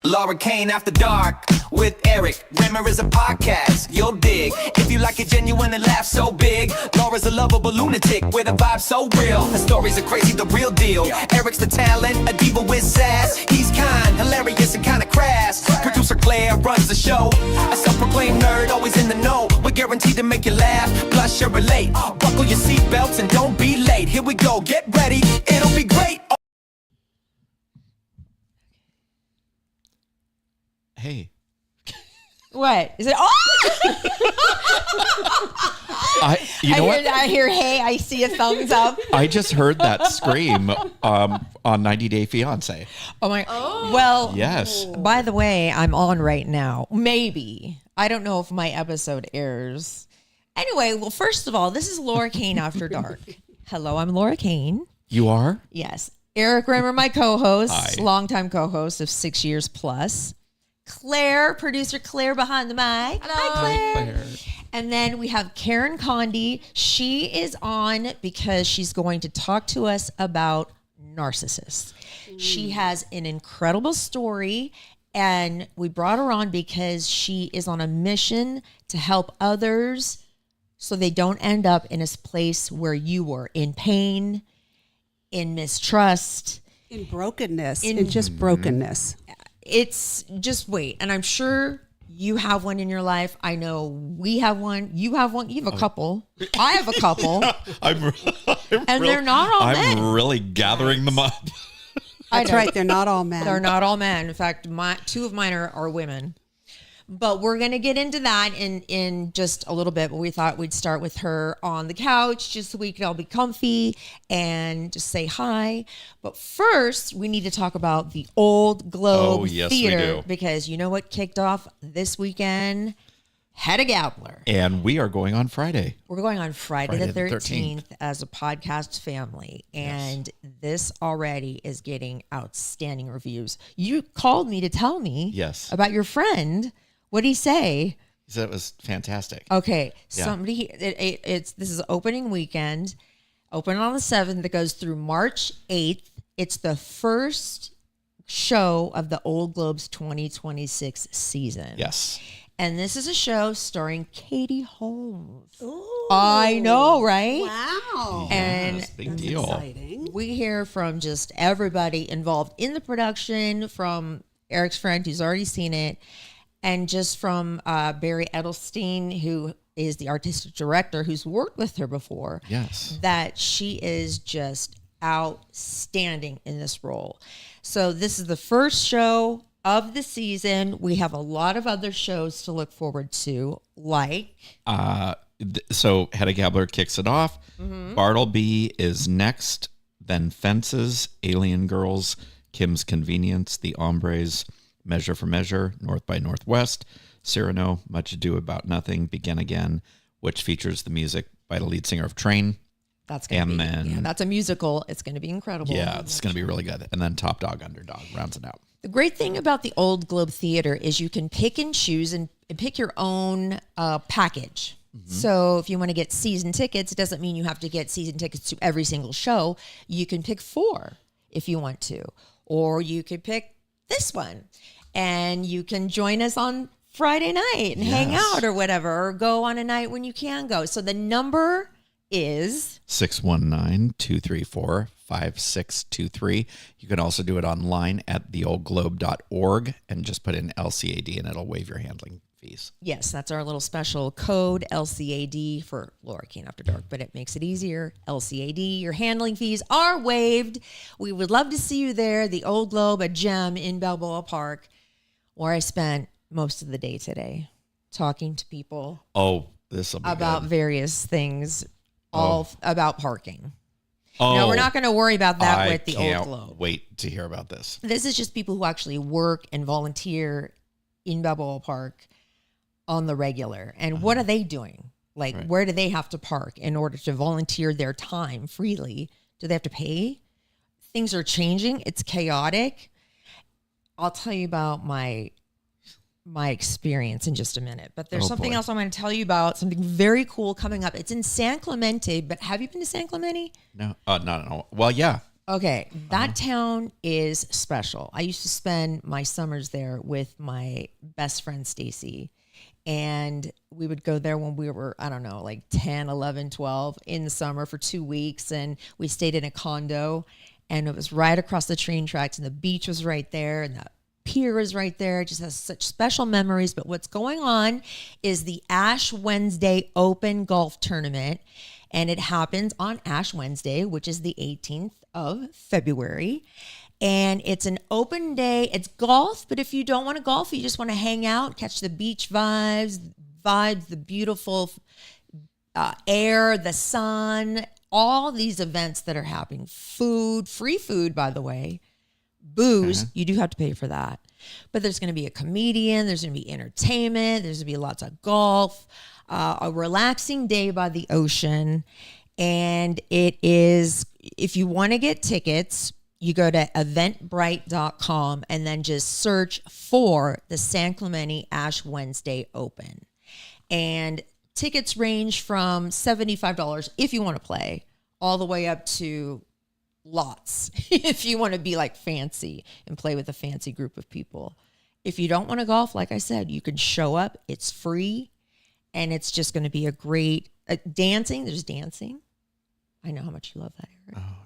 Laura Cain After Dark with Eric. Rimmer is a podcast you'll dig. If you like it genuine and laugh so big. Laura's a lovable lunatic with a vibe so real. Her stories are crazy, the real deal. Eric's the talent, a diva with sass. He's kind, hilarious and kinda crass. Producer Claire runs the show. A self-proclaimed nerd, always in the know. We're guaranteed to make you laugh, plus you relate. Buckle your seatbelts and don't be late. Here we go, get ready, it'll be great. Hey. What? Is it? Oh! I hear, hey, I see a thumbs up. I just heard that scream on 90 Day Fiancé. Oh my. Oh. Well, yes. By the way, I'm on right now. Maybe. I don't know if my episode airs. Anyway, well, first of all, this is Laura Cain After Dark. Hello, I'm Laura Cain. You are? Yes. Eric Rimmer, my co-host, Hi. longtime co-host of 6 years plus. Claire, producer Claire behind the mic. Hello. Hi, Claire. Hi, Claire. And then we have Karen Conde. She is on because she's going to talk to us about Narcissist. She has an incredible story, and we brought her on because she is on a mission to help others so they don't end up in a place where you were, in pain, in mistrust, in brokenness, in just brokenness. It's just wait. And I'm sure you have one in your life. I know we have one. You have one. You have a couple. I have a couple. They're not all men. I'm really gathering them up. That's right. They're not all men. They're not all men. In fact, two of mine are women. But we're going to get into that in just a little bit. But we thought we'd start with her on the couch just so we could all be comfy and just say hi. But first, we need to talk about the Old Globe Theater. We do. Because you know what kicked off this weekend? Hedda Gabler. And we are going on Friday. We're going on Friday the 13th as a podcast family. And this already is getting outstanding reviews. You called me to tell me about your friend. What did he say? He said it was fantastic. Okay. This is opening weekend, open on the 7th. It goes through March 8th. It's the first show of the Old Globe's 2026 season. Yes. And this is a show starring Katie Holmes. Ooh. I know, right? Wow. And big deal. Exciting. We hear from just everybody involved in the production, from Eric's friend who's already seen it, and just from Barry Edelstein, who is the artistic director, who's worked with her before. Yes. That she is just outstanding in this role. So this is the first show of the season. We have a lot of other shows to look forward to, like... So Hedda Gabler kicks it off. Bartleby is next. Then Fences, Alien Girls, Kim's Convenience, The Hombres, Measure for Measure, North by Northwest, Cyrano, Much Ado About Nothing, Begin Again, which features the music by the lead singer of Train. That's going to be, that's a musical. It's going to be incredible. Yeah, it's going to be really good. And then Top Dog, Underdog rounds it out. The great thing about the Old Globe Theater is you can pick and choose and pick your own package. So if you want to get season tickets, it doesn't mean you have to get season tickets to every single show. You can pick 4 if you want to, or you could pick this one and you can join us on Friday night and hang out or whatever, or go on a night when you can go. So the number is 619-234-5623. You can also do it online at theoldglobe.org and just put in LCAD and it'll waive your handling fees. Yes, that's our little special code, LCAD, for Laura Cain After Dark, but it makes it easier. LCAD, your handling fees are waived. We would love to see you there. The Old Globe, a gem in Balboa Park, where I spent most of the day today talking to people. Oh, this will be about good. Various things, all about parking. No, we're not going to worry about that with the Old Globe. Wait to hear about this. This is just people who actually work and volunteer in Balboa Park on the regular. And what are they doing? Like, where do they have to park in order to volunteer their time freely? Do they have to pay? Things are changing. It's chaotic. I'll tell you about my experience in just a minute. But there's something else I'm going to tell you about, something very cool coming up. It's in San Clemente, but have you been to San Clemente? No, not at all. Well, yeah. Okay, that town is special. I used to spend my summers there with my best friend, Stacy. And we would go there when we were, I don't know, like 10, 11, 12 in the summer for 2 weeks. And we stayed in a condo, and it was right across the train tracks, and the beach was right there, and the pier is right there. It just has such special memories. But what's going on is the Ash Wednesday Open Golf Tournament. And it happens on Ash Wednesday, which is the 18th of February. And it's an open day. It's golf, but if you don't want to golf, you just want to hang out, catch the beach vibes, the beautiful air, the sun, all these events that are happening. Food, free food, by the way. Booze, you do have to pay for that. But there's going to be a comedian. There's going to be entertainment. There's going to be lots of golf, a relaxing day by the ocean. And it is, if you want to get tickets, you go to eventbrite.com and then just search for the San Clemente Ash Wednesday Open. And tickets range from $75 if you want to play, all the way up to lots if you want to be like fancy and play with a fancy group of people. If you don't want to golf, like I said, you can show up. It's free, and it's just going to be a great dancing. There's dancing. I know how much you love that, Eric. Oh.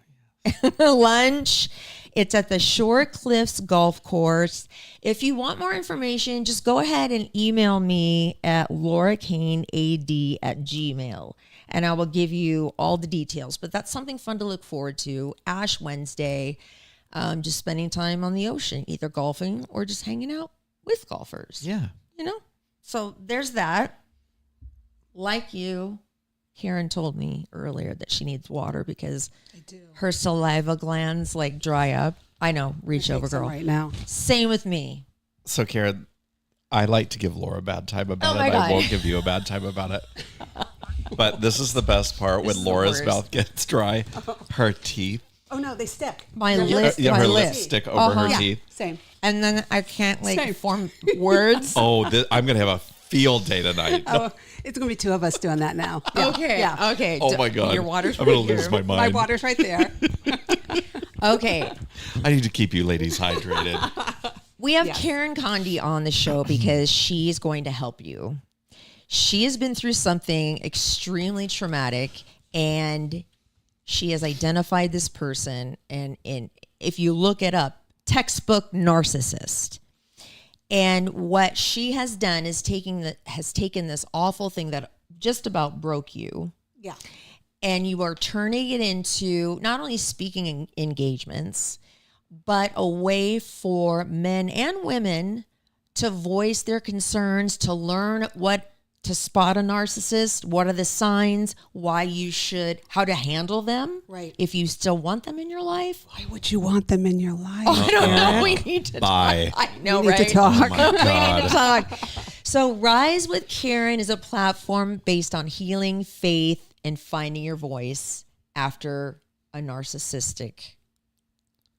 Lunch. It's at the Shore Cliffs Golf Course. If you want more information, just go ahead and email me at lauracainad@gmail, and I will give you all the details. But that's something fun to look forward to. Ash Wednesday, just spending time on the ocean, either golfing or just hanging out with golfers. Yeah. You know? So there's that. Like you, Karen told me earlier that she needs water because her saliva glands like dry up. I know. Reach over, girl. Right now. Same with me. So, Karen, I like to give Laura a bad time about it. my God. I won't give you a bad time about it. But this is the best part when is the Laura's worst. mouth gets dry. Her teeth. Oh no, they stick. My lips. Yeah, my her lips. lips stick over her Yeah, teeth. same. And then I can't like Same. form words. Oh, I'm going to have a field day tonight. Oh, it's going to be two of us doing that now. Yeah. Okay. Yeah. Okay. Oh, my God. Your water's I'm going right to lose here. my mind. My water's right there. Okay. I need to keep you ladies hydrated. We have Yes. Karen Conde on the show because she's going to help you. She has been through something extremely traumatic, and she has identified this person. And if you look it up, textbook narcissist. And what she has done is taken this awful thing that just about broke you, Yeah. and you are turning it into not only speaking engagements, but a way for men and women to voice their concerns, to learn to spot a narcissist, what are the signs, how to handle them, Right. if you still want them in your life. Why would you want them in your life? I don't know. We need to Bye. talk. I know, We need to right? talk. Oh, my We need God. to talk. So R.I.S.E With Karen is a platform based on healing, faith, and finding your voice after a narcissistic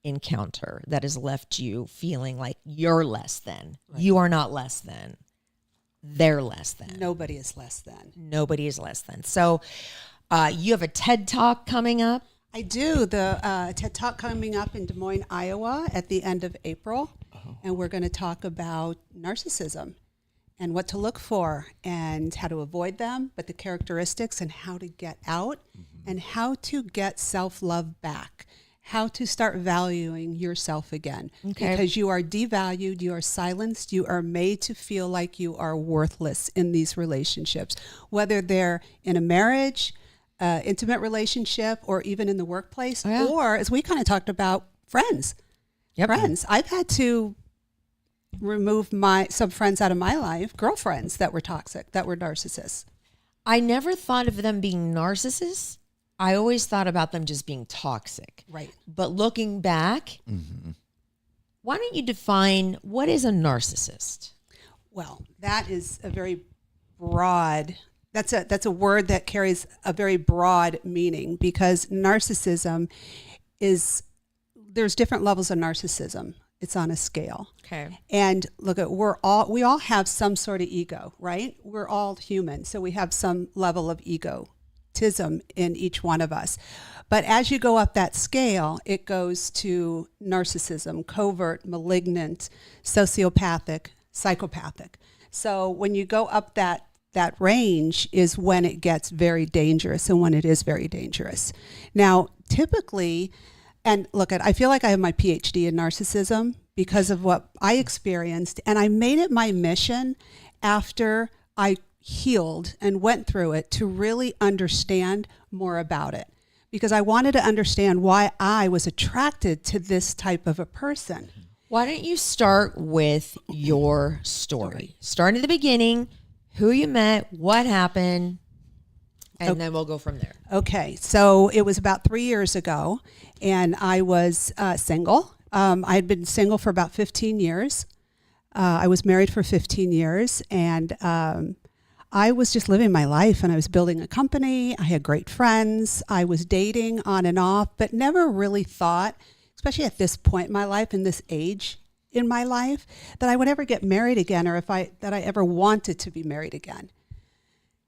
encounter that has left you feeling like you're less than. Right. You are not less than. They're less than. Nobody is less than. Nobody is less than. So you have a TED Talk coming up. I do. The TED Talk coming up in Des Moines, Iowa at the end of April. And we're going to talk about narcissism and what to look for and how to avoid them, but the characteristics and how to get out and how to get self-love back, how to start valuing yourself again. Okay. Because you are devalued, you are silenced, you are made to feel like you are worthless in these relationships, whether they're in a marriage, intimate relationship, or even in the workplace, or as we kind of talked about, friends. Yep. Friends. I've had to remove some friends out of my life, girlfriends that were toxic, that were narcissists. I never thought of them being narcissists. I always thought about them just being toxic. Right. But looking back, why don't you define what is a narcissist? Well, that is a very broad, that's a word that carries a very broad meaning, because narcissism there's different levels of narcissism. It's on a scale. Okay. And look, we all have some sort of ego, right? We're all human, so we have some level of ego narcissism in each one of us. But as you go up that scale, it goes to narcissism, covert, malignant, sociopathic, psychopathic. So when you go up that range is when it gets very dangerous and when it is very dangerous. Now, typically, and look, I feel like I have my PhD in narcissism because of what I experienced. And I made it my mission after I healed and went through it to really understand more about it. Because I wanted to understand why I was attracted to this type of a person. Why don't you start with your story? Start at the beginning, who you met, what happened, and then we'll go from there. Okay, so it was about 3 years ago, and I was single. I had been single for about 15 years. I was married for 15 years, and I was just living my life, and I was building a company. I had great friends. I was dating on and off, but never really thought, especially at this point in my life, in this age in my life, that I would ever get married again, or that I ever wanted to be married again.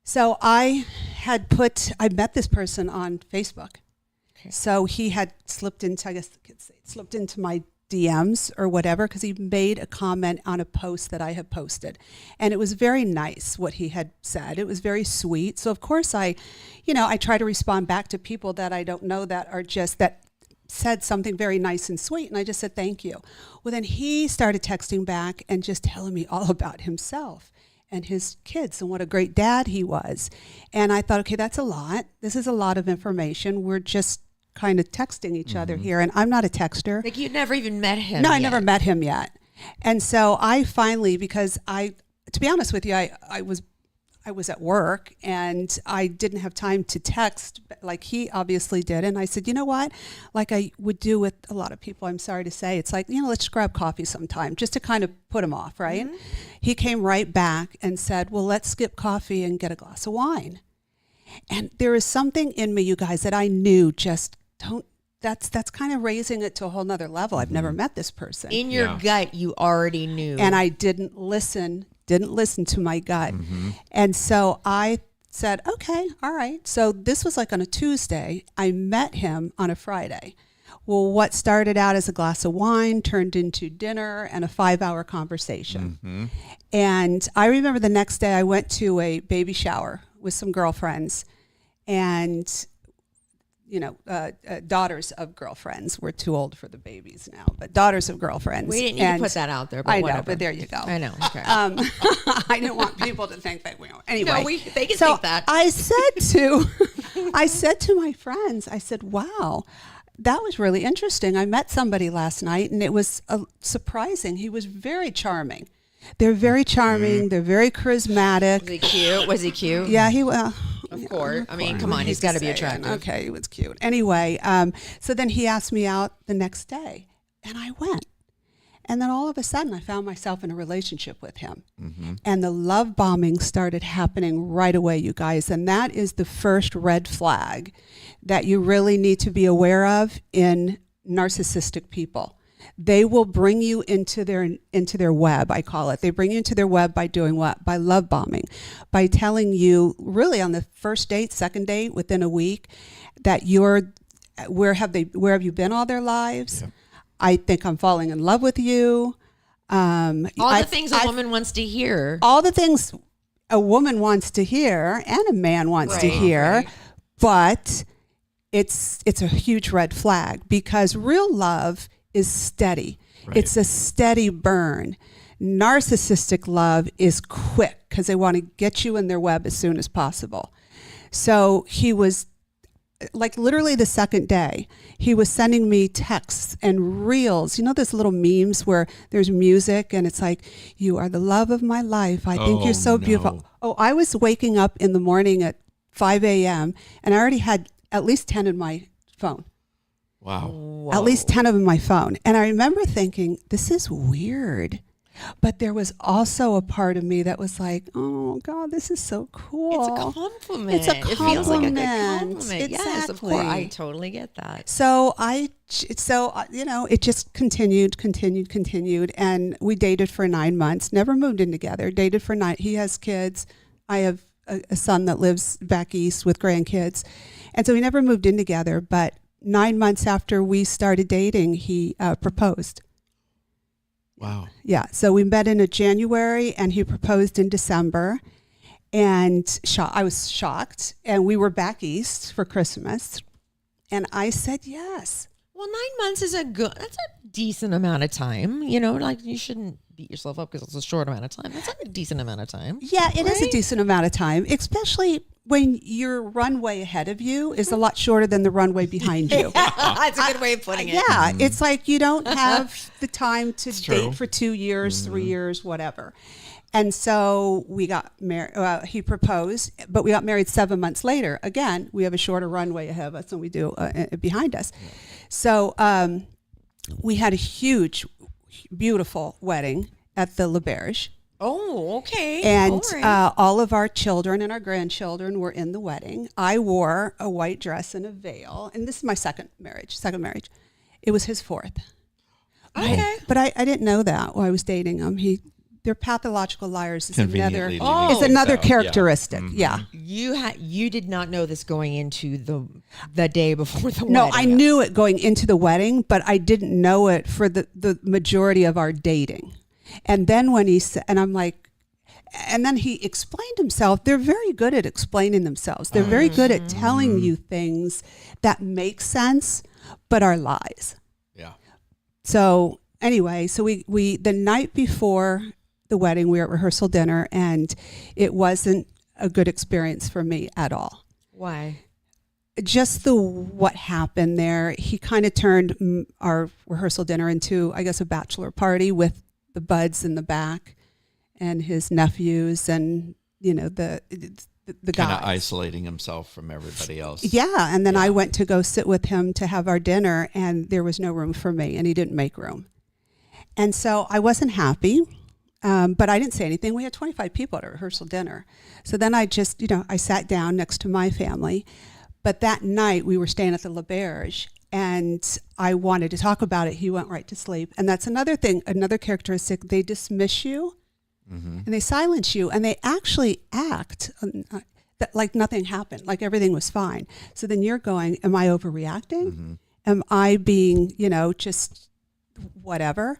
So I met this person on Facebook. Okay. So he had slipped into, I guess the kids say, slipped into my DMs or whatever, because he made a comment on a post that I had posted. And it was very nice what he had said. It was very sweet. So of course I try to respond back to people that I don't know that said something very nice and sweet. And I just said, thank you. Well, then he started texting back and just telling me all about himself and his kids and what a great dad he was. And I thought, okay, that's a lot. This is a lot of information. We're just kind of texting each other here. And I'm not a texter. Like you'd never even met him. No, I never met him yet. And so I finally, because to be honest with you, I was at work and I didn't have time to text like he obviously did. And I said, you know what, like I would do with a lot of people, I'm sorry to say, it's like, let's grab coffee sometime just to kind of put him off, right? Mm-hmm. He came right back and said, well, let's skip coffee and get a glass of wine. And there is something in me, you guys, that I knew that's kind of raising it to a whole nother level. I've never met this person. In your gut, you already knew. And I didn't listen to my gut. Mm-hmm. And so I said, okay, all right. So this was like on a Tuesday. I met him on a Friday. Well, what started out as a glass of wine turned into dinner and a 5-hour conversation. Mm-hmm. And I remember the next day I went to a baby shower with some girlfriends, and daughters of girlfriends. We're too old for the babies now, but daughters of girlfriends. We didn't need to put that out there, but I whatever. know, but there you go. I know. Okay. I didn't want people to think that we know. Anyway, no, they can think that. I said to my friends, I said, wow, that was really interesting. I met somebody last night, and it was surprising. He was very charming. They're very charming. They're very charismatic. Was he cute? Yeah, he was. Of course. I mean, come on. He's got to be attractive. Okay, he was cute. Anyway, so then he asked me out the next day, and I went. And then all of a sudden, I found myself in a relationship with him. Mm-hmm. And the love bombing started happening right away, you guys. And that is the first red flag that you really need to be aware of in narcissistic people. They will bring you into their web, I call it. They bring you into their web by doing what? By love bombing, by telling you really on the first date, second date, within a week, that where have you been all their lives? Yeah. I think I'm falling in love with you. All the things a woman wants to hear. All the things a woman wants to hear and a man wants to hear, right. But it's a huge red flag, because real love is steady. Right. It's a steady burn. Narcissistic love is quick because they want to get you in their web as soon as possible. So he was like literally the second day, he was sending me texts and reels. You know those little memes where there's music and it's like, you are the love of my life. I think you're so beautiful. Oh, I was waking up in the morning at 5 a.m. and I already had at least 10 in my phone. Wow. At least 10 of them in my phone. And I remember thinking, this is weird. But there was also a part of me that was like, oh, God, this is so cool. It's a compliment. It's a compliment. It feels like a good compliment. Exactly. Yes, of course. I totally get that. So it just continued. And we dated for 9 months, never moved in together, dated for 9. He has kids. I have a son that lives back east with grandkids. And so we never moved in together, but 9 months after we started dating, he proposed. Wow. Yeah, so we met in January, and he proposed in December, and I was shocked, and we were back east for Christmas, and I said yes. Well, 9 months is that's a decent amount of time. You know, like you shouldn't beat yourself up because it's a short amount of time. That's like a decent amount of time. Yeah, it is a decent amount of time, especially when your runway ahead of you is a lot shorter than the runway behind you. That's a good way of putting it. Yeah, it's like you don't have the time to date true. for 2 years, 3 years, whatever. And so we got married. He proposed, but we got married 7 months later. Again, we have a shorter runway ahead of us than we do behind us. Yeah. So we had a huge, beautiful wedding at the L'Auberge. Oh, okay. And right. All of our children and our grandchildren were in the wedding. I wore a white dress and a veil. And this is my second marriage. It was his fourth. Okay. But I didn't know that while I was dating him. They're pathological liars is another characteristic. Yeah. You did not know this going into the day before the wedding. No, I knew it going into the wedding, but I didn't know it for the majority of our dating. And then when he said, and I'm like, and then he explained himself. They're very good at explaining themselves. They're very good at telling you things that make sense, but are lies. Yeah. So anyway, so we the night before the wedding, we were at rehearsal dinner, and it wasn't a good experience for me at all. Why? Just what happened there. He kind of turned our rehearsal dinner into, I guess, a bachelor party with the buds in the back and his nephews and, you know, the guys. Kind of isolating himself from everybody else. Yeah, and then I went to go sit with him to have our dinner, and there was no room for me, and he didn't make room. And so I wasn't happy, but I didn't say anything. We had 25 people at a rehearsal dinner. So then I just, I sat down next to my family. But that night we were staying at the L'Auberge, and I wanted to talk about it. He went right to sleep. And that's another thing, another characteristic. They dismiss you, and they silence you, and they actually act that like nothing happened, like everything was fine. So then you're going, am I overreacting? Am I being, just whatever?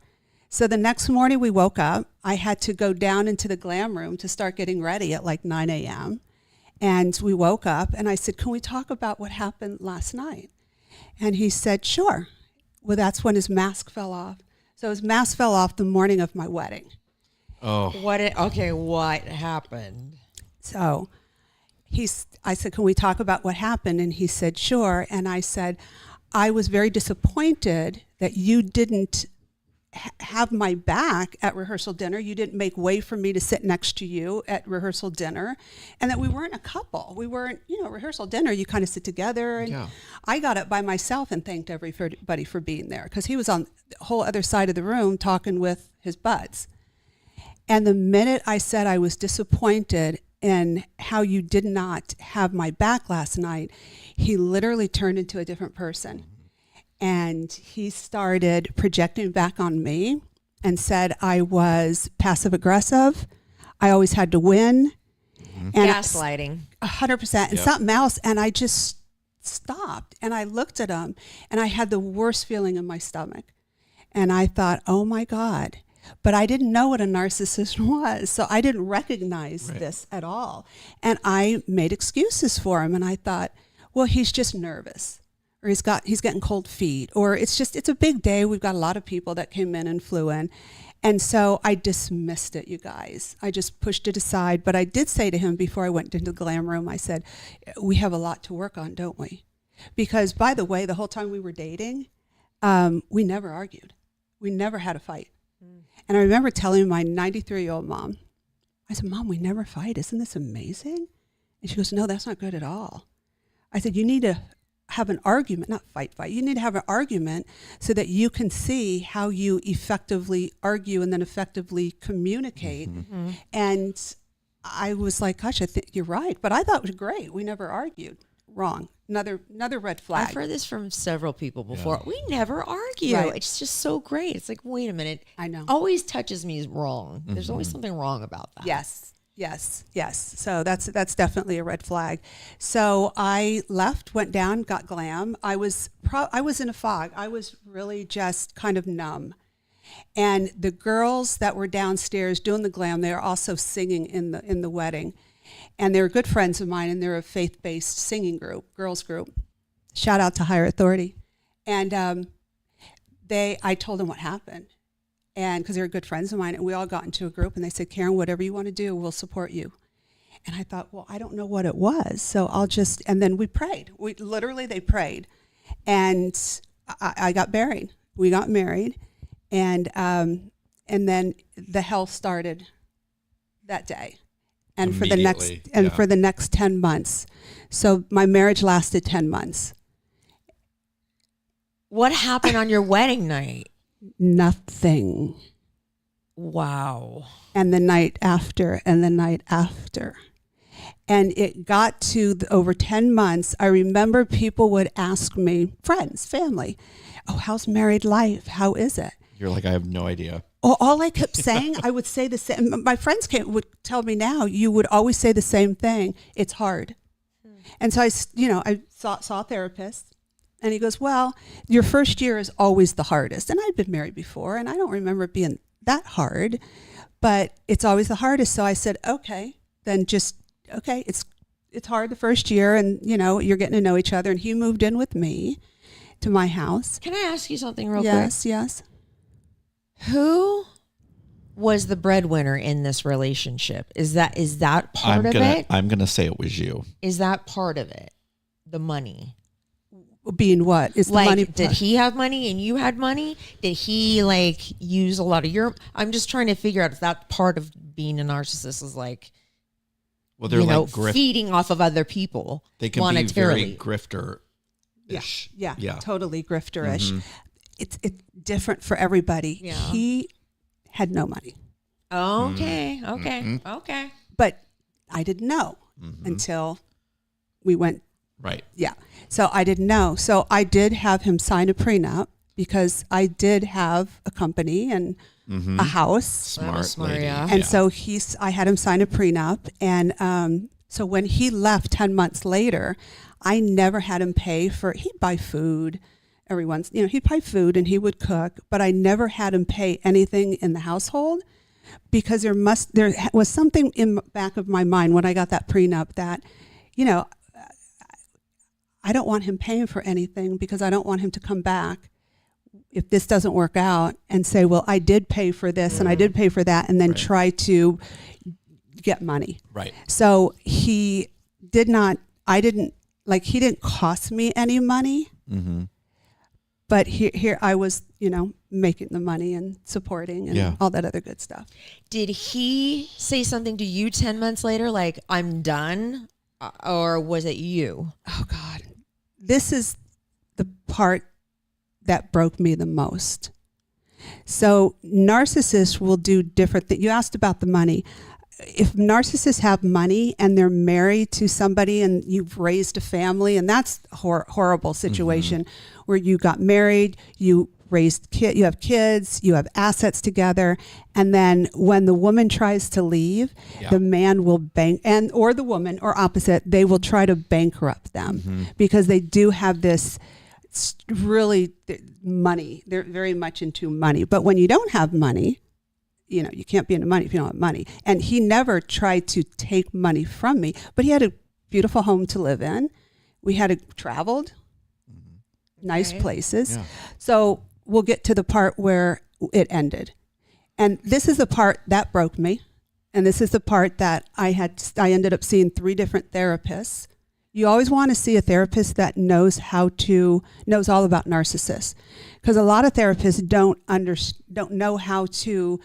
So the next morning we woke up. I had to go down into the glam room to start getting ready at like 9 a.m. And we woke up, and I said, can we talk about what happened last night? And he said, sure. Well, that's when his mask fell off. So his mask fell off the morning of my wedding. Oh. What happened? So I said, can we talk about what happened? And he said, sure. And I said, I was very disappointed that you didn't have my back at rehearsal dinner. You didn't make way for me to sit next to you at rehearsal dinner, and that we weren't a couple. We weren't, rehearsal dinner, you kind of sit together. And I got up by myself and thanked everybody for being there, because he was on the whole other side of the room talking with his buds. And the minute I said I was disappointed in how you did not have my back last night, he literally turned into a different person. And he started projecting back on me and said I was passive aggressive. I always had to win. And gaslighting. 100%. And something else. And I just stopped, and I looked at him, and I had the worst feeling in my stomach. And I thought, oh my God. But I didn't know what a narcissist was. So I didn't recognize this at all. And I made excuses for him. And I thought, well, he's just nervous. Or he's getting cold feet, or it's a big day. We've got a lot of people that came in and flew in. And so I dismissed it, you guys. I just pushed it aside. But I did say to him before I went into the glam room, I said, we have a lot to work on, don't we? Because, by the way, the whole time we were dating, we never argued. We never had a fight. And I remember telling my 93-year-old mom, I said, Mom, we never fight. Isn't this amazing? And she goes, no, that's not good at all. I said, you need to have an argument, not fight. You need to have an argument so that you can see how you effectively argue and then effectively communicate. And I was like, gosh, I think you're right. But I thought it was great. We never argued. Wrong. Another red flag. I've heard this from several people before. Yeah. We never argue. Right. It's just so great. It's like, wait a minute. I know. Always touches me as wrong. There's always something wrong about that. Yes. Yes, yes. So that's definitely a red flag. So I left, went down, got glam. I was in a fog. I was really just kind of numb. And the girls that were downstairs doing the glam, they were also singing in the wedding. And they were good friends of mine, and they're a faith-based singing group, girls group. Shout out to Higher Authority. And I told them what happened. And because they were good friends of mine, and we all got into a group, and they said, Karen, whatever you want to do, we'll support you. And I thought, well, I don't know what it was. So and then we prayed. They prayed. And I got married. We got married. And then the hell started that day. And for the next 10 months. So my marriage lasted 10 months. What happened on your wedding night? Nothing. Wow. And the night after, and the night after. And it got to over 10 months. I remember people would ask me, friends, family, oh, how's married life? How is it? You're like, I have no idea. All I kept saying, I would say the same. My friends would tell me now, you would always say the same thing. It's hard. And so I saw a therapist. And he goes, well, your first year is always the hardest. And I'd been married before, and I don't remember it being that hard, but it's always the hardest. So I said, okay, then it's hard the first year, and, you're getting to know each other. And he moved in with me to my house. Can I ask you something real quick? Yes. Who was the breadwinner in this relationship? Is that part of it? I'm going to say it was you. Is that part of it? The money? Being what? Is the money did he have money and you had money? Did he use a lot of your? I'm just trying to figure out if that part of being a narcissist is well, they're feeding off of other people. They can be very grifter-ish. Yeah, totally grifter-ish. Mm-hmm. It's different for everybody. Yeah. He had no money. Okay. But I didn't know until we went. Right. Yeah. So I didn't know. So I did have him sign a prenup because I did have a company and a house. Smart lady. Yeah. And so I had him sign a prenup. And so when he left 10 months later, I never had him pay he'd buy food. He'd buy food and he would cook, but I never had him pay anything in the household because there was something in the back of my mind when I got that prenup that, I don't want him paying for anything because I don't want him to come back if this doesn't work out and say, well, I did pay for this and I did pay for that, and then try to get money. Right. So he didn't cost me any money, but here I was, making the money and supporting and all that other good stuff. Did he say something to you 10 months later, like, I'm done? Or was it you? Oh, God. This is the part that broke me the most. So narcissists will do different things. You asked about the money. If narcissists have money and they're married to somebody and you've raised a family, and that's a horrible situation where you got married, you raised you have kids, you have assets together, and then when the woman tries to leave, the man will or the woman, or opposite, they will try to bankrupt them because they do have this really money. They're very much into money. But when you don't have money, you can't be into money if you don't have money. And he never tried to take money from me, but he had a beautiful home to live in. We had traveled nice places. Yeah. So we'll get to the part where it ended. And this is the part that broke me. And this is the part that I ended up seeing 3 different therapists. You always want to see a therapist that knows all about narcissists. Because a lot of therapists don't know how to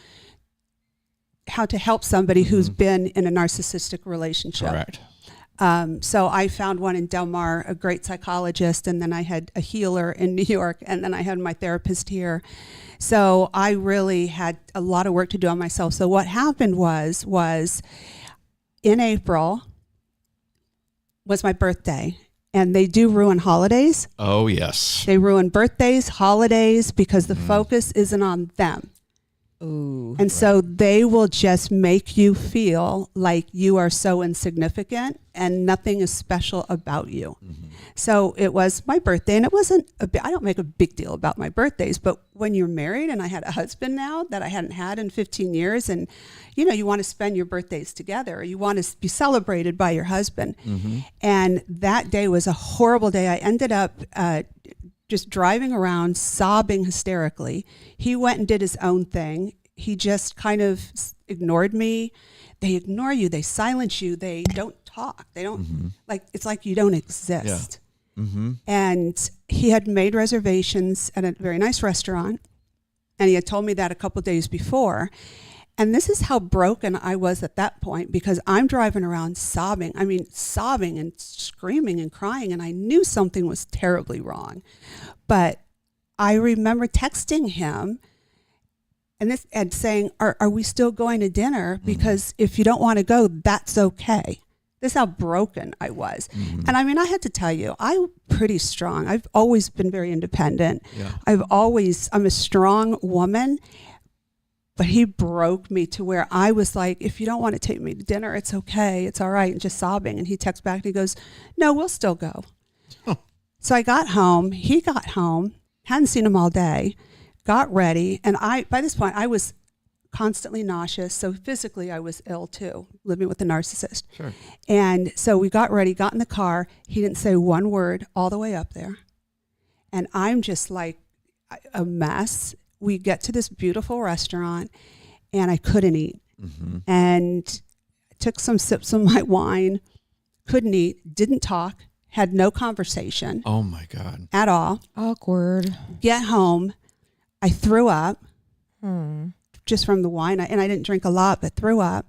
help somebody who's been in a narcissistic relationship. Correct. So I found one in Del Mar, a great psychologist, and then I had a healer in New York, and then I had my therapist here. So I really had a lot of work to do on myself. So what happened was in April was my birthday, and they do ruin holidays. Oh, yes. They ruin birthdays, holidays, because the focus isn't on them. Ooh. And so they will just make you feel like you are so insignificant and nothing is special about you. So it was my birthday, and it wasn't I don't make a big deal about my birthdays, but when you're married, and I had a husband now that I hadn't had in 15 years, and you want to spend your birthdays together. You want to be celebrated by your husband. And that day was a horrible day. I ended up just driving around sobbing hysterically. He went and did his own thing. He just kind of ignored me. They ignore you. They silence you. They don't talk. They don't it's like you don't exist. And he had made reservations at a very nice restaurant, and he had told me that a couple of days before. And this is how broken I was at that point, because I'm driving around sobbing. I mean, sobbing and screaming and crying, and I knew something was terribly wrong. But I remember texting him and saying, are we still going to dinner? Because if you don't want to go, that's okay. This is how broken I was. And I mean, I had to tell you, I'm pretty strong. I've always been very independent. I'm a strong woman. But he broke me to where I was like, if you don't want to take me to dinner, it's okay. It's all right. And just sobbing. And he texts back and he goes, no, we'll still go. So I got home. He got home. Hadn't seen him all day. Got ready. And by this point, I was constantly nauseous. So physically, I was ill too, living with a narcissist. Sure. And so we got ready, got in the car. He didn't say one word all the way up there. And I'm just like a mess. We get to this beautiful restaurant, and I couldn't eat. And took some sips of my wine, couldn't eat, didn't talk, had no conversation. Oh my God. At all. Awkward. Get home, I threw up just from the wine, and I didn't drink a lot, but threw up.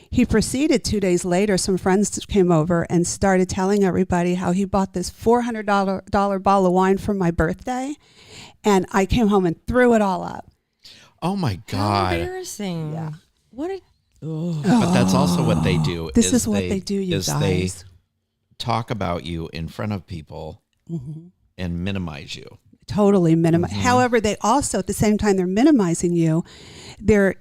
He proceeded 2 days later, some friends came over and started telling everybody how he bought this $400 bottle of wine for my birthday. And I came home and threw it all up. Oh my How God. embarrassing. Yeah. What a But that's also what they do. This is what they do, you is guys. They talk about you in front of people and minimize you. Totally minimize. However, they also, at the same time they're minimizing you, there's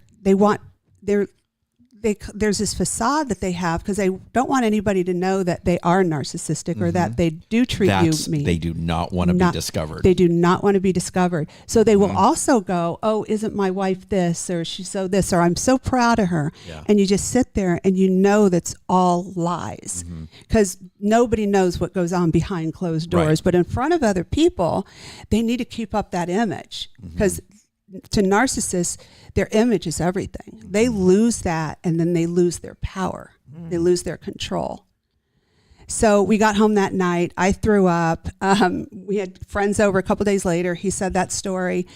this facade that they have because they don't want anybody to know that they are narcissistic or that they do treat you mean. They do not want to be discovered. They do not want to be discovered. So they will also go, oh, isn't my wife this, or she's so this, or I'm so proud of her. Yeah. And you just sit there and you know that's all lies because nobody knows what goes on behind closed doors. Right. But in front of other people, they need to keep up that image because to narcissists, their image is everything. They lose that, and then they lose their power. They lose their control. So we got home that night. I threw up. We had friends over a couple days later. He said that story.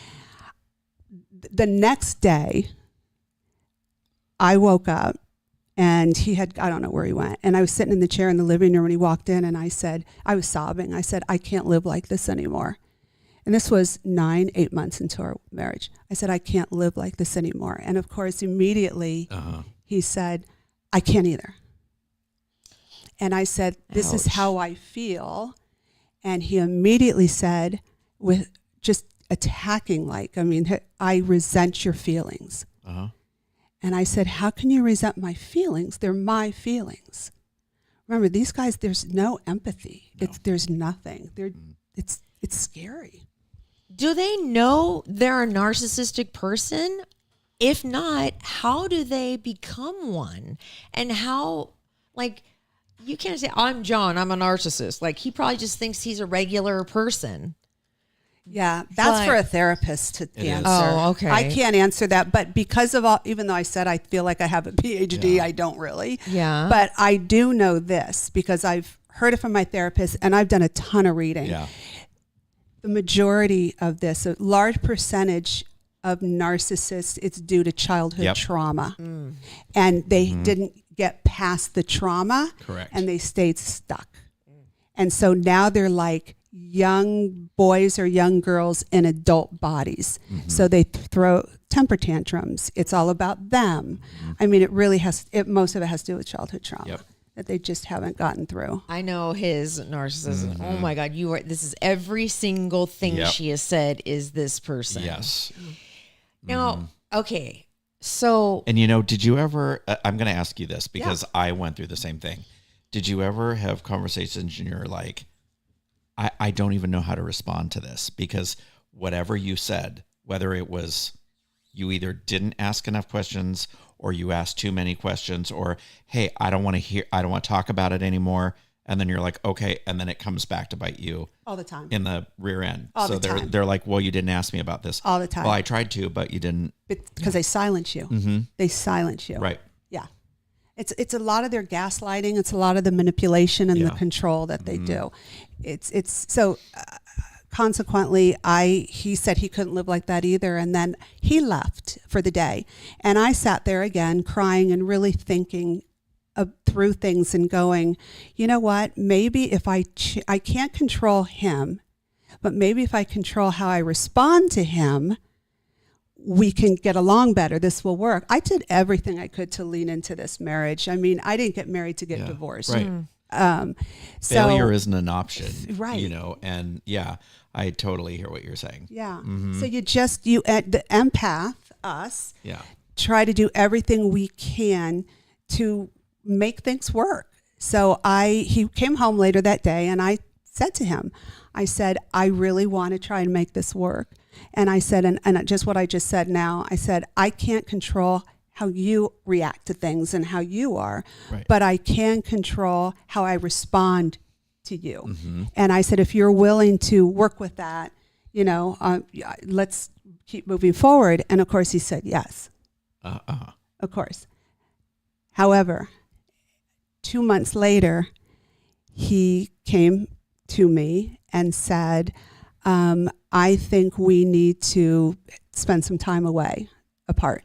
The next day, I woke up, and I don't know where he went. And I was sitting in the chair in the living room, and he walked in, and I was sobbing. I said, I can't live like this anymore. And this was 8 months into our marriage. I said, I can't live like this anymore. And of course, immediately he said, I can't either. And I said, this is how I feel. And he immediately said, with just attacking, I resent your feelings. And I said, how can you resent my feelings? They're my feelings. Remember, these guys, there's no empathy. No. There's nothing. It's scary. Do they know they're a narcissistic person? If not, how do they become one? And how, you can't say, I'm John, I'm a narcissist. He probably just thinks he's a regular person. Yeah, that's for a therapist to answer. Oh, okay. I can't answer that, but because of all, even though I said I feel like I have a PhD, I don't really. Yeah. But I do know this because I've heard it from my therapist and I've done a ton of reading. Yeah. The majority of this, a large percentage of narcissists, it's due to childhood trauma. And they didn't get past the trauma. Correct. And they stayed stuck. And so now they're like young boys or young girls in adult bodies. So they throw temper tantrums. It's all about them. I mean, most of it has to do with childhood trauma. That they just haven't gotten through. I know his narcissism. Oh my God, this is every single thing she has said is this person. Yes. Now, Okay. So, And did you ever, I'm going to ask you this because I went through the same thing. Did you ever have conversations and you're like, I don't even know how to respond to this, because whatever you said, whether it was you either didn't ask enough questions or you asked too many questions, or, hey, I don't want to talk about it anymore. And then you're like, okay. And then it comes back to bite you All the time. in the rear end. All so the time. they're like, well, you didn't ask me about this. All the time. Well, I tried to, but you didn't. Because they silence you. Mm-hmm. They silence you. Right. Yeah. It's a lot of their gaslighting. It's a lot of the manipulation and the Yeah. control that they do. It's so consequently, he said he couldn't live like that either. And then he left for the day. And I sat there again crying and really thinking through things and going, you know what, maybe if I can't control him, but maybe if I control how I respond to him, we can get along better. This will work. I did everything I could to lean into this marriage. I mean, I didn't get married to get divorced. Right. So, Failure isn't an option. Right. And I totally hear what you're saying. yeah. So you at the empath, us, Yeah. try to do everything we can to make things work. So he came home later that day and I said to him, I said, I really want to try and make this work. And I said, and just what I just said now, I said, I can't control how you react to things and how you are, Right. but I can control how I respond to you. And I said, if you're willing to work with that, let's keep moving forward. And of course he said, yes, of course. However, 2 months later, he came to me and said, I think we need to spend some time away apart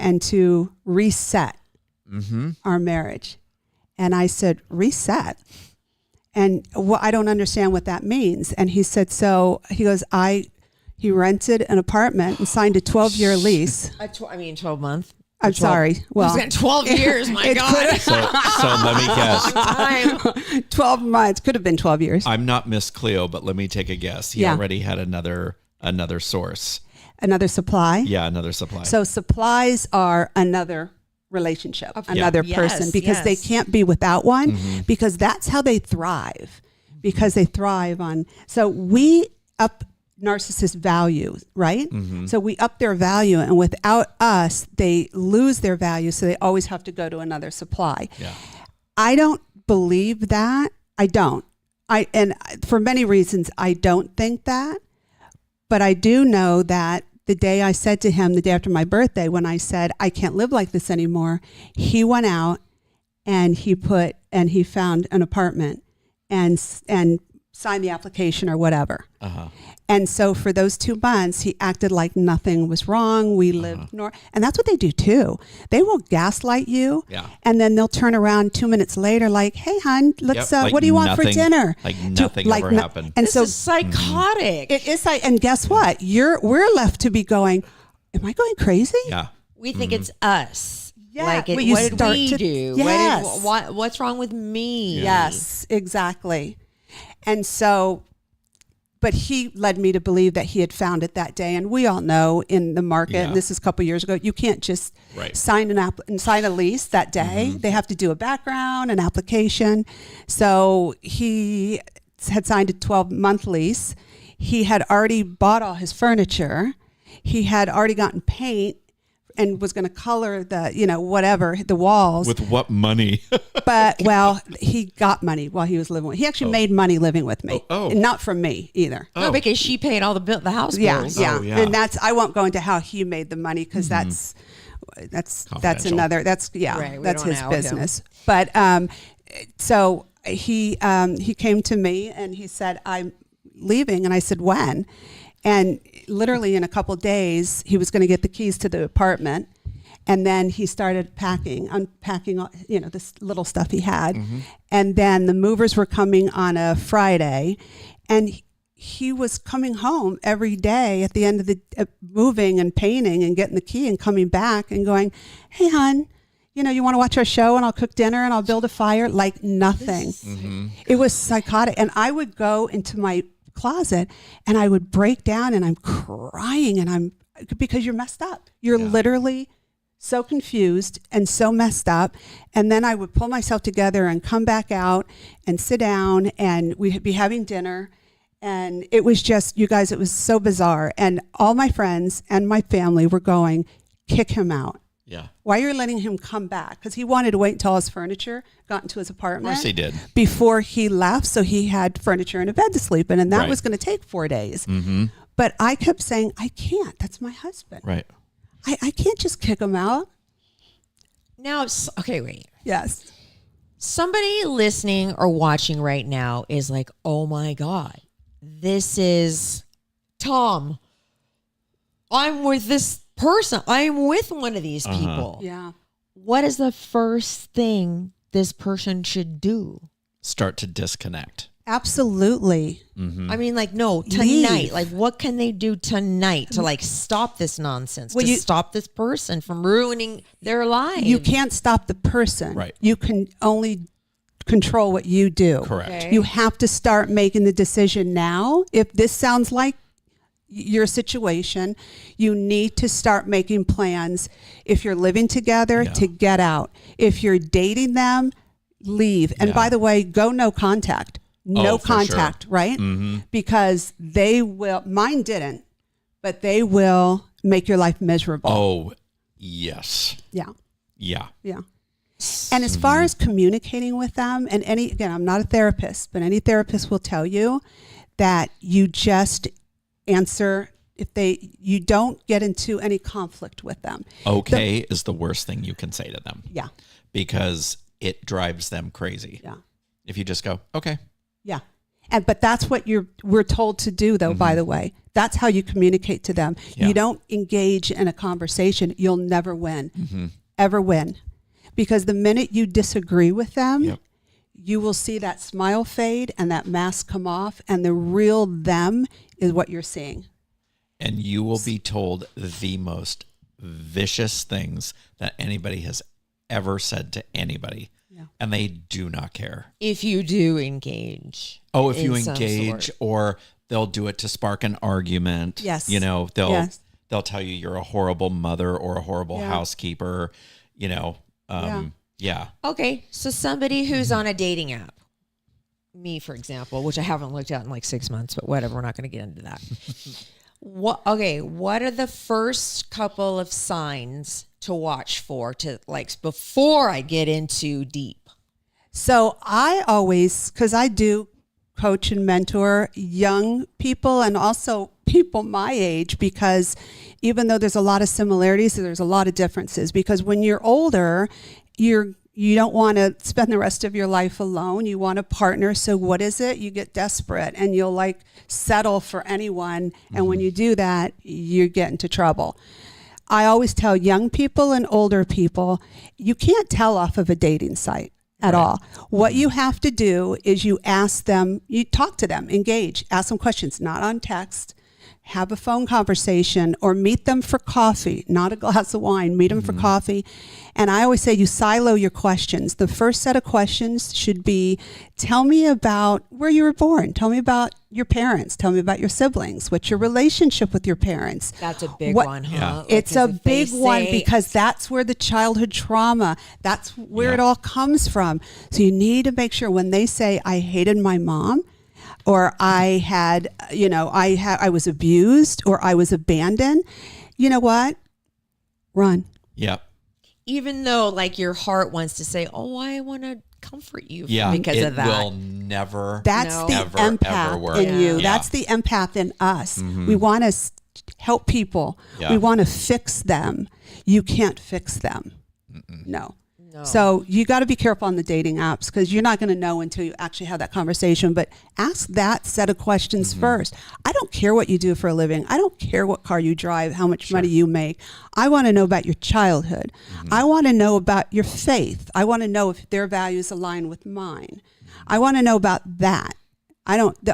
and to reset our marriage. And I said, reset? And I don't understand what that means. And he said, he goes, he rented an apartment and signed a 12-year lease. 12 months. I'm sorry. Well, 12 years, my God. So let me guess. 12 months. Could have been 12 years. I'm not Miss Cleo, but let me take a guess. He already had another source. Another supply. Yeah, another supply. So supplies are another relationship, another person, because they can't be without one, because that's how they thrive, because they thrive on. So we up narcissist value, right? So we up their value, and without us, they lose their value. So they always have to go to another supply. Yeah. I don't believe that. I don't. And for many reasons, I don't think that. But I do know that the day I said to him, the day after my birthday, when I said, I can't live like this anymore, he went out and he found an apartment and signed the application or whatever. And so for those 2 months, he acted like nothing was wrong. We lived and that's what they do too. They will gaslight you, and then they'll turn around 2 minutes later, like, "Hey, hon, let's. Like what do you want for dinner?" Like nothing ever happened. And This so is psychotic. it is. And guess what? We're left to be going, "Am I going crazy?" Yeah. We think it's us. Yeah. Like, Well, you what did start we to- do? Yes. What's wrong with me? Yes, exactly. And so, but he led me to believe that he had found it that day. And we all know in the market, and this is a couple of years ago, you can't just sign a lease that day. They have to do a background, an application. So he had signed a 12-month lease. He had already bought all his furniture. He had already gotten paint and was going to color the walls. With what money? But, he got money while he was living with me. He actually made money living with me. And not from me either. No, because she paid all the house bills. Yeah. Oh, yeah. And I won't go into how he made the money, because that's another, that's his business. But, so he came to me and he said, "I'm leaving." And I said, "When?" And literally in a couple of days, he was going to get the keys to the apartment. And then he started unpacking, this little stuff he had. And then the movers were coming on a Friday. And he was coming home every day at the end of the moving and painting and getting the key and coming back and going, "Hey, hon, you want to watch our show and I'll cook dinner and I'll build a fire?" Like nothing. It was psychotic. And I would go into my closet and I would break down and I'm crying and because you're messed up. You're literally so confused and so messed up. And then I would pull myself together and come back out and sit down, and we'd be having dinner. And it was just, you guys, it was so bizarre. And all my friends and my family were going, kick him out. Yeah. Why are you letting him come back? Because he wanted to wait until his furniture got into his apartment. Of course he did. Before he left, so he had furniture and a bed to sleep in, and that was going to take 4 days. Mm-hmm. But I kept saying, I can't. That's my husband. Right. I can't just kick him out. Now, okay, wait. Yes. Somebody listening or watching right now is like, oh my God, this is Tom. I'm with this person. I'm with one of these people. Yeah. What is the first thing this person should do? Start to disconnect. Absolutely. Mm-hmm. I mean, like, no, tonight. Leave. Like, what can they do tonight to like stop this nonsense? Well, to stop this person from ruining their lives? You can't stop the person. Right. You can only control what you do. Correct. Okay. You have to start making the decision now. If this sounds like your situation, you need to start making plans. If you're living together, to get out. If you're dating them, leave. And by the way, go no contact. No contact, sure. right? Mm-hmm. Because they will, mine didn't, but they will make your life miserable. Oh, yes. Yeah. Yeah. Yeah. And as far as communicating with them, and again, I'm not a therapist, but any therapist will tell you that you just answer you don't get into any conflict with them. Okay is the worst thing you can say to them. Yeah. Because it drives them crazy. Yeah. If you just go, okay. Yeah. But that's what we're told to do, though, by the way. That's how you communicate to them. Yeah. You don't engage in a conversation. You'll never win, ever win. Because the minute you disagree with them, you will see that smile fade and that mask come off, and the real them is what you're seeing. And you will be told the most vicious things that anybody has ever said to anybody. And they do not care. If you do engage. Oh, if you in some engage, sort. or they'll do it to spark an argument. Yes. You know, they'll tell you you're a horrible mother or a horrible housekeeper, you know. Yeah. Okay, so somebody who's on a dating app, me, for example, which I haven't looked at in like 6 months, but whatever, we're not going to get into that. What are the first couple of signs to watch for before I get into deep? So I always, because I do coach and mentor young people and also people my age, because even though there's a lot of similarities, there's a lot of differences. Because when you're older, you don't want to spend the rest of your life alone. You want a partner. So what is it? You get desperate and you'll like settle for anyone. And when you do that, you get into trouble. I always tell young people and older people, you can't tell off of a dating site at all. What you have to do is you ask them, you talk to them, engage, ask them questions, not on text. Have a phone conversation or meet them for coffee, not a glass of wine, meet them for coffee. And I always say you silo your questions. The first set of questions should be, tell me about where you were born. Tell me about your parents. Tell me about your siblings. What's your relationship with your parents? That's a big one, huh? Yeah. Like, It's a 'cause if they big one say- because that's where the childhood trauma, that's where it all comes from. So you need to make sure when they say, I hated my mom, or I had, I was abused, or I was abandoned, you know what? Run. Yep. Even though like your heart wants to say, oh, I want to comfort you Yeah. because it of that. will never. That's No. the Ever, empath ever work. in you. Yeah. That's the empath in us. We want to help people. Yeah. We want to fix them. You can't fix them. No. So you got to be careful on the dating apps, because you're not going to know until you actually have that conversation. But ask that set of questions first. I don't care what you do for a living. I don't care what car you drive, how much money you make. I want to know about your childhood. I want to know about your faith. I want to know if their values align with mine. I want to know about that.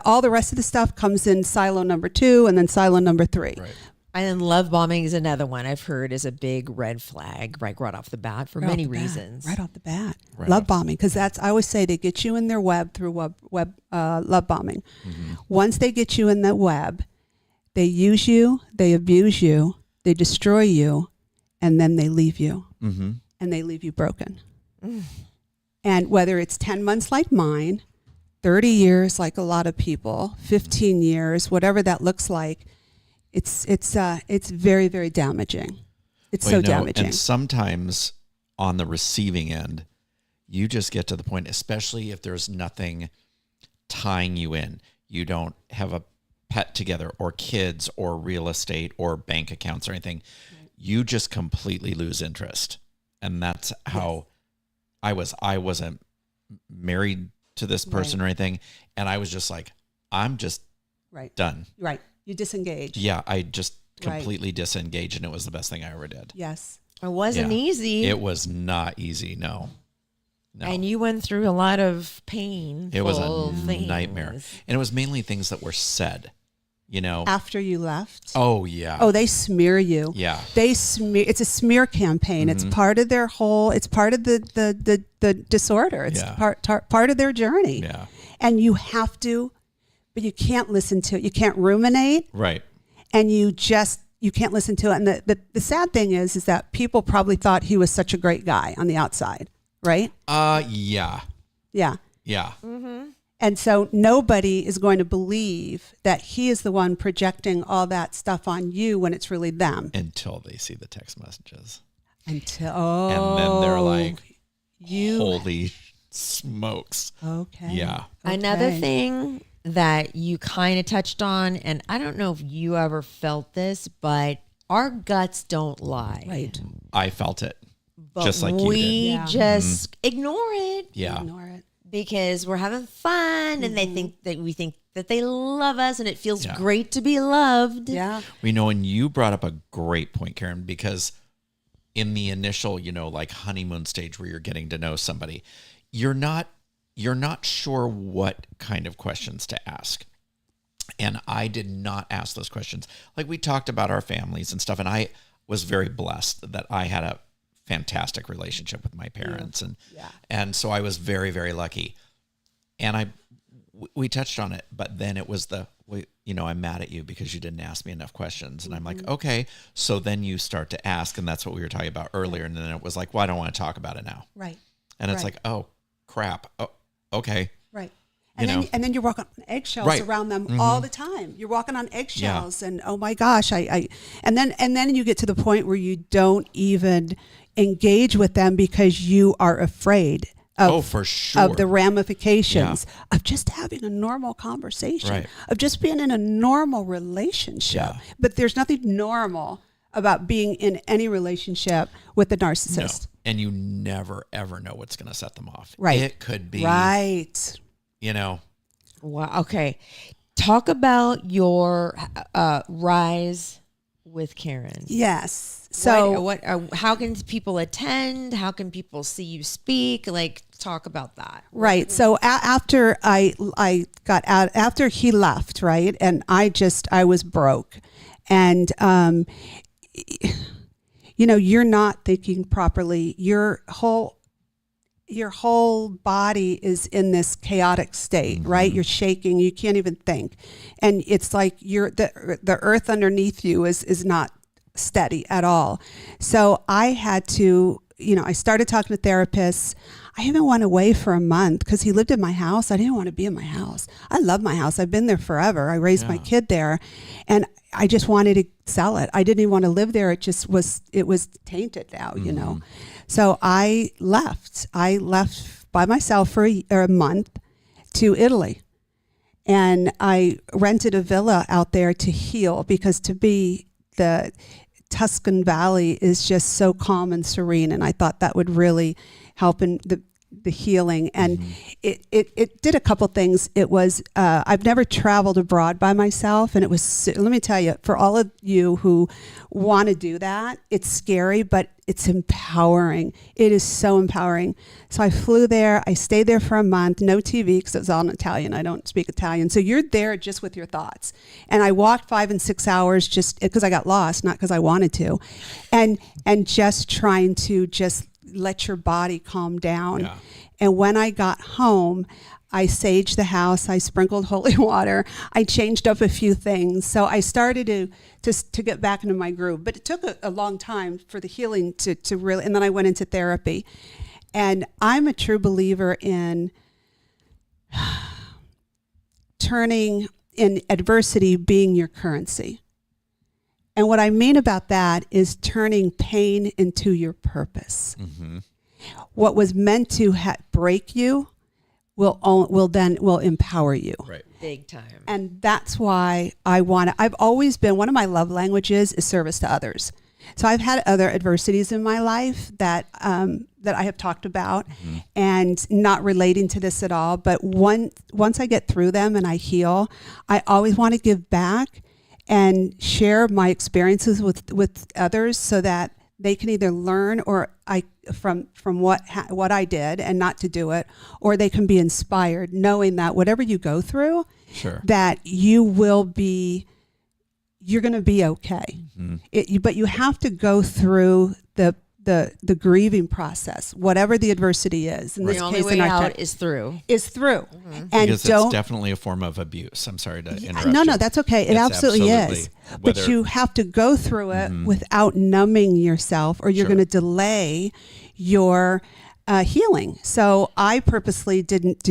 All the rest of the stuff comes in silo number 2 and then silo number 3. Right. And then love bombing is another one I've heard is a big red flag, right off the bat for many reasons. Right off the bat. Right Love off. bombing, because I always say they get you in their web through web love bombing. Once they get you in the web, they use you, they abuse you, they destroy you, and then they leave you. Mm-hmm. And they leave you broken. And whether it's 10 months like mine, 30 years like a lot of people, 15 years, whatever that looks like, it's very, very damaging. It's so damaging. And sometimes on the receiving end, you just get to the point, especially if there's nothing tying you in. You don't have a pet together or kids or real estate or bank accounts or anything. Right. You just completely lose interest. And that's how I was. I wasn't married to this person or anything. And I was just like, I'm just done. Right. You disengage. Yeah. I just completely disengaged, and it was the best thing I ever did. Yes. It wasn't easy. It was not easy. No. And you went through a lot of pain. It was a nightmare. And it was mainly things that were said, you know. After you left? Oh, yeah. Oh, they smear you. Yeah. They smear. It's a smear campaign. It's part of their whole, it's part of the disorder. It's part of their journey. Yeah. And you have to, but you can't listen to it. You can't ruminate. Right. And you can't listen to it. And the sad thing is that people probably thought he was such a great guy on the outside. Right? Yeah. Yeah. Yeah. Mm-hmm. And so nobody is going to believe that he is the one projecting all that stuff on you when it's really them. Until they see the text messages. And then they're like, holy smokes. Okay. Yeah. Okay. Another thing that you kind of touched on, and I don't know if you ever felt this, but our guts don't lie. Right. I felt it. But just like you did. we just ignore it. Yeah. Ignore it. Because we're having fun and we think that they love us, and it feels great to be loved. Yeah. We know, and you brought up a great point, Karen, because in the initial, like honeymoon stage where you're getting to know somebody, you're not sure what kind of questions to ask. And I did not ask those questions. Like, we talked about our families and stuff, and I was very blessed that I had a fantastic relationship with my parents. And so I was very, very lucky. And we touched on it, but then it was I'm mad at you because you didn't ask me enough questions. And I'm like, okay. So then you start to ask, and that's what we were talking about earlier. And then it was like, well, I don't want to talk about it now. Right. And it's like, oh crap. Oh, okay. Right. And then you're walking on eggshells around them all the time. You're walking on eggshells and oh my gosh, and then you get to the point where you don't even engage with them because you are afraid of, for sure, of the ramifications of just having a normal conversation, of just being in a normal relationship. Yeah. But there's nothing normal about being in any relationship with a narcissist. No. And you never, ever know what's going to set them off. Right. It could be. Right. Wow. Okay. Talk about your R.I.S.E with Karen. Yes. So how can people attend? How can people see you speak? Like, talk about that. Right. So after I got out, after he left, right, and I was broke, and you're not thinking properly. Your whole body is in this chaotic state, right? You're shaking. You can't even think, and it's like the earth underneath you is not steady at all. So I had to, I started talking to therapists. I even went away for a month because he lived in my house. I didn't want to be in my house. I love my house. I've been there forever. I raised my kid there, and I just wanted to sell it. I didn't even want to live there. It was tainted now, So I left. I left by myself for a month to Italy, and I rented a villa out there to heal, because to be the Tuscan Valley is just so calm and serene, and I thought that would really help in the healing. And it did a couple things. It was I've never traveled abroad by myself, and it was, let me tell you, for all of you who want to do that, it's scary, but it's empowering. It is so empowering. So I flew there. I stayed there for a month. No TV, because it was all in Italian. I don't speak Italian. So you're there just with your thoughts. And I walked 5 and 6 hours just because I got lost, not because I wanted to, and just trying to just let your body calm down. Yeah. And when I got home, I saged the house. I sprinkled holy water. I changed up a few things. So I started to get back into my groove. But it took a long time for the healing to really, and then I went into therapy. And I'm a true believer in turning in adversity being your currency. And what I mean about that is turning pain into your purpose. Mm-hmm. What was meant to break you will empower you. Right. Big time. And that's why I've always been, one of my love languages is service to others. So I've had other adversities in my life that I have talked about, and not relating to this at all. But once I get through them and I heal, I always want to give back and share my experiences with others, so that they can either learn from what I did and not to do it, or they can be inspired, knowing that whatever you go through, that you're going to be okay. Mm-hmm. But you have to go through the grieving process, whatever the adversity is. In this the case, only way out is through. Mm-hmm. And because it's definitely a form of abuse. I'm sorry to interrupt. No, that's okay. It absolutely is. But you have to go through it without numbing yourself, or you're going to delay your healing. So I purposely didn't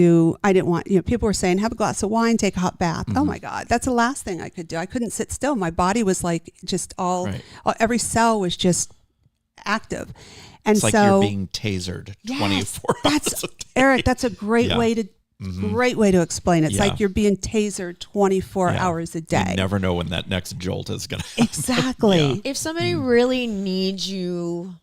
want, people were saying, have a glass of wine, take a hot bath. Mm-hmm. Oh my God, that's the last thing I could do. I couldn't sit still. My body was like just every cell was just active. And it's like you're being tasered 24 hours a day. Eric, that's a great way to explain it. It's like you're being tasered 24 hours a day. You never know when that next jolt is going to happen. Exactly. If somebody really needs you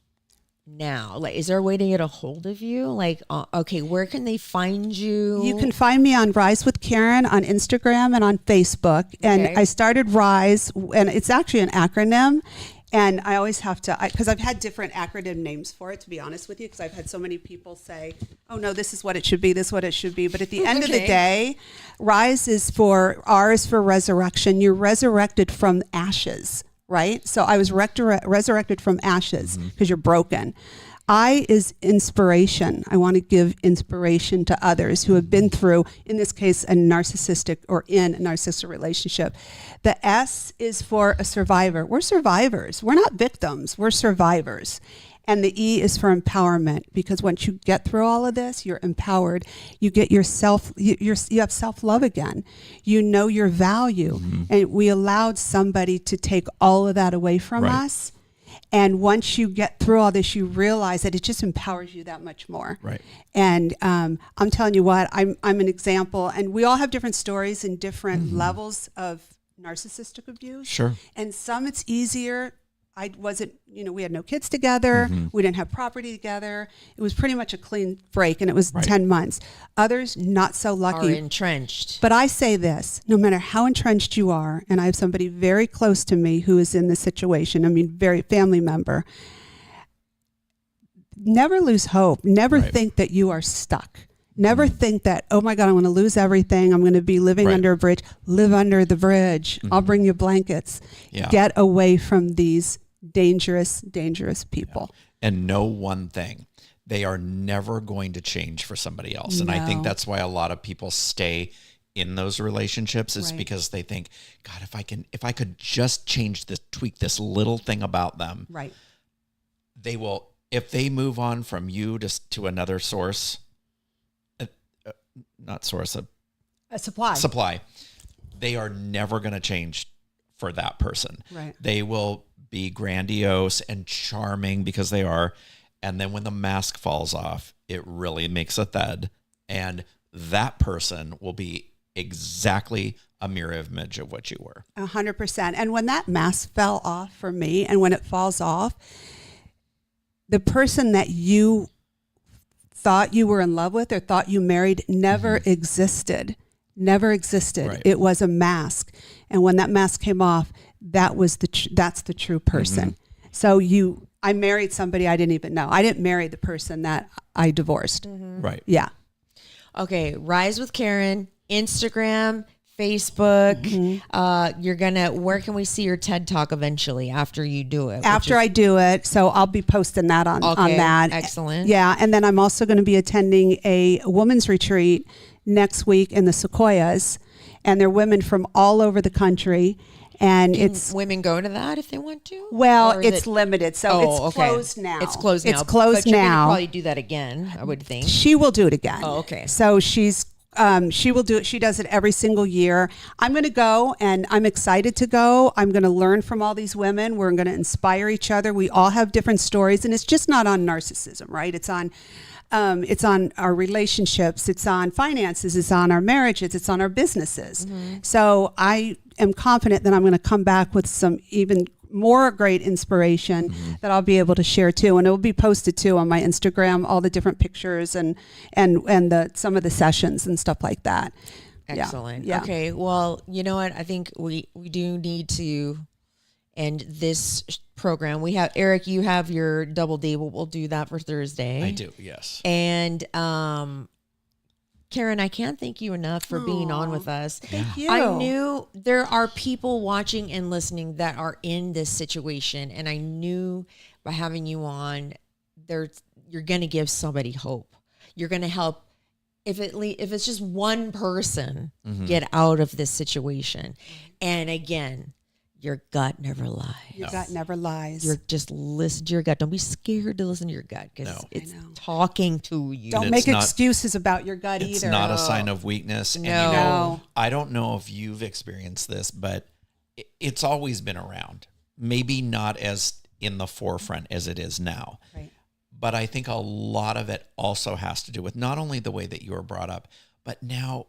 now, like, is there a way to get a hold of you? Like, okay, where can they find you? You can find me on R.I.S.E With Karen on Instagram and on Facebook. And I started R.I.S.E, and it's actually an acronym. And I always have to, because I've had different acronym names for it, to be honest with you, because I've had so many people say, oh no, this is what it should be, this is what it should be. But at the end of the day, R.I.S.E is for, R is for resurrection. You're resurrected from ashes, right? So I was resurrected from ashes because you're broken. I is inspiration. I want to give inspiration to others who have been through, in this case, a narcissistic or in a narcissistic relationship. The S is for a survivor. We're survivors. We're not victims. We're survivors. And the E is for empowerment, because once you get through all of this, you're empowered. You get yourself, you have self-love again. You know your value. And we allowed somebody to take all of that away from us. And once you get through all this, you realize that it just empowers you that much more. Right. And I'm telling you what, I'm an example. And we all have different stories and different levels of narcissistic abuse. Sure. And some it's easier. I wasn't, we had no kids together. We didn't have property together. It was pretty much a clean break, and it was 10 months. Others, not so lucky. Are entrenched. But I say this, no matter how entrenched you are, and I have somebody very close to me who is in this situation, very family member, never lose hope. Never think that you are stuck. Never think that, oh my God, I'm going to lose everything. I'm going to be living under a bridge. Live under the bridge. I'll bring you blankets. Get away from these dangerous people. And know one thing, they are never going to change for somebody else. And I think that's why a lot of people stay in those relationships, is because they think, God, if I could just tweak this little thing about them, they will, if they move on from you to another source, not source, a supply, they are never going to change for that person. Right. They will be grandiose and charming because they are. And then when the mask falls off, it really makes a thud. And that person will be exactly a mirror image of what you were. 100%. And when that mask fell off for me, and when it falls off, the person that you thought you were in love with or thought you married never existed. Right. It was a mask. And when that mask came off, that's the true person. So I married somebody I didn't even know. I didn't marry the person that I divorced. Right. Yeah. Okay. R.I.S.E With Karen, Instagram, Facebook. Where can we see your TED Talk eventually after you do it? After I do it. So I'll be posting that on that. Excellent. Yeah. And then I'm also going to be attending a women's retreat next week in the Sequoias, and they're women from all over the country. And it's women go to that if they want to. well, Or is it's it- limited, so Oh, it's okay. closed now. It's closed now. It's closed but you're gonna now. probably do that again, I would think. She will do it again. Oh, okay. So she will do it. She does it every single year. I'm going to go, and I'm excited to go. I'm going to learn from all these women. We're going to inspire each other. We all have different stories, and it's just not on narcissism, right? It's on our relationships. It's on finances. It's on our marriages. It's on our businesses. So I am confident that I'm going to come back with some even more great inspiration that I'll be able to share too, and it will be posted too on my Instagram, all the different pictures and some of the sessions and stuff like that. Excellent. Yeah. Okay. Well, you know what? I think we do need to end this program. We have Eric. You have your double D. We'll do that for Thursday. I do, yes. And Karen, I can't thank you enough for being on with us. Thank you. I knew there are people watching and listening that are in this situation, and I knew by having you on, you're going to give somebody hope. You're going to help, if it's just one person, get out of this situation. And again, your gut never lies. Your gut never lies. You're just listen to your gut. Don't be scared to listen to your gut because it's talking to you. Don't And make it's not- excuses about your gut It's either. not a sign of weakness. And No. I don't know if you've experienced this, but it's always been around. Maybe not as in the forefront as it is now. Right. But I think a lot of it also has to do with not only the way that you were brought up, but now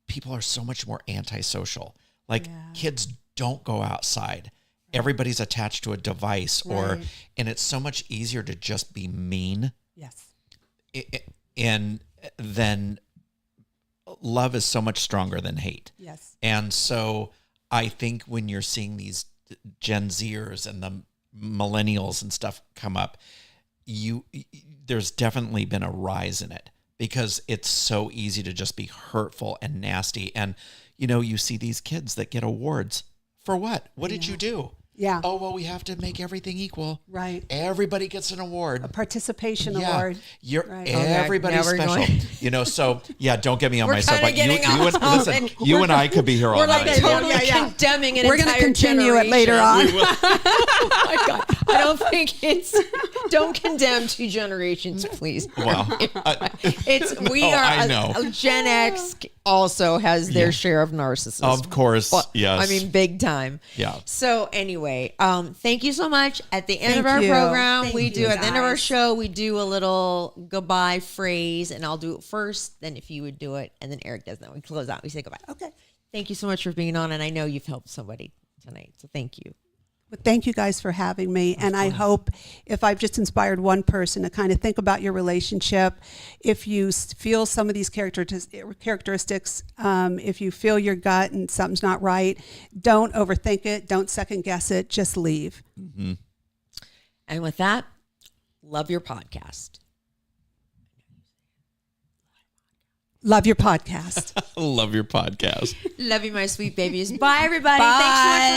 people are so much more antisocial. Like kids don't go outside. Everybody's attached to a device and it's so much easier to just be mean. Yes. And then love is so much stronger than hate. Yes. And so I think when you're seeing these Gen Zers and the millennials and stuff come up, there's definitely been a rise in it because it's so easy to just be hurtful and nasty. And, you see these kids that get awards. For what? What did you do? Yeah. Oh, well, we have to make everything equal. Right. Everybody gets an award. A participation award. You're Right. everybody's now we're special. So don't get me on We're my kinda soapbox. getting off topic. You and I could be here all We're like night. totally Yeah. condemning an We're going to entire continue it later on. Oh my God. I don't think don't condemn 2 generations, please. Well, I know. Gen X also has their share of narcissism. Of course, yes. I mean, big time. Yeah. So anyway, thank you so much. At the end of Thank our you. program, Thank we you, do at the end of our guys. show, we do a little goodbye phrase, and I'll do it first. Then if you would do it, and then Eric does that. We close out. We say goodbye. Okay. Thank you so much for being on, and I know you've helped somebody tonight. So thank you. But thank you guys for having me. And I hope if I've just inspired one person to kind of think about your relationship, if you feel some of these characteristics, if you feel your gut and something's not right, don't overthink it. Don't second guess it. Just leave. Mm-hmm. And with that, love your podcast. Love your podcast. Love your podcast. Love you, my sweet babies. Bye, everybody. Bye. Thanks so much for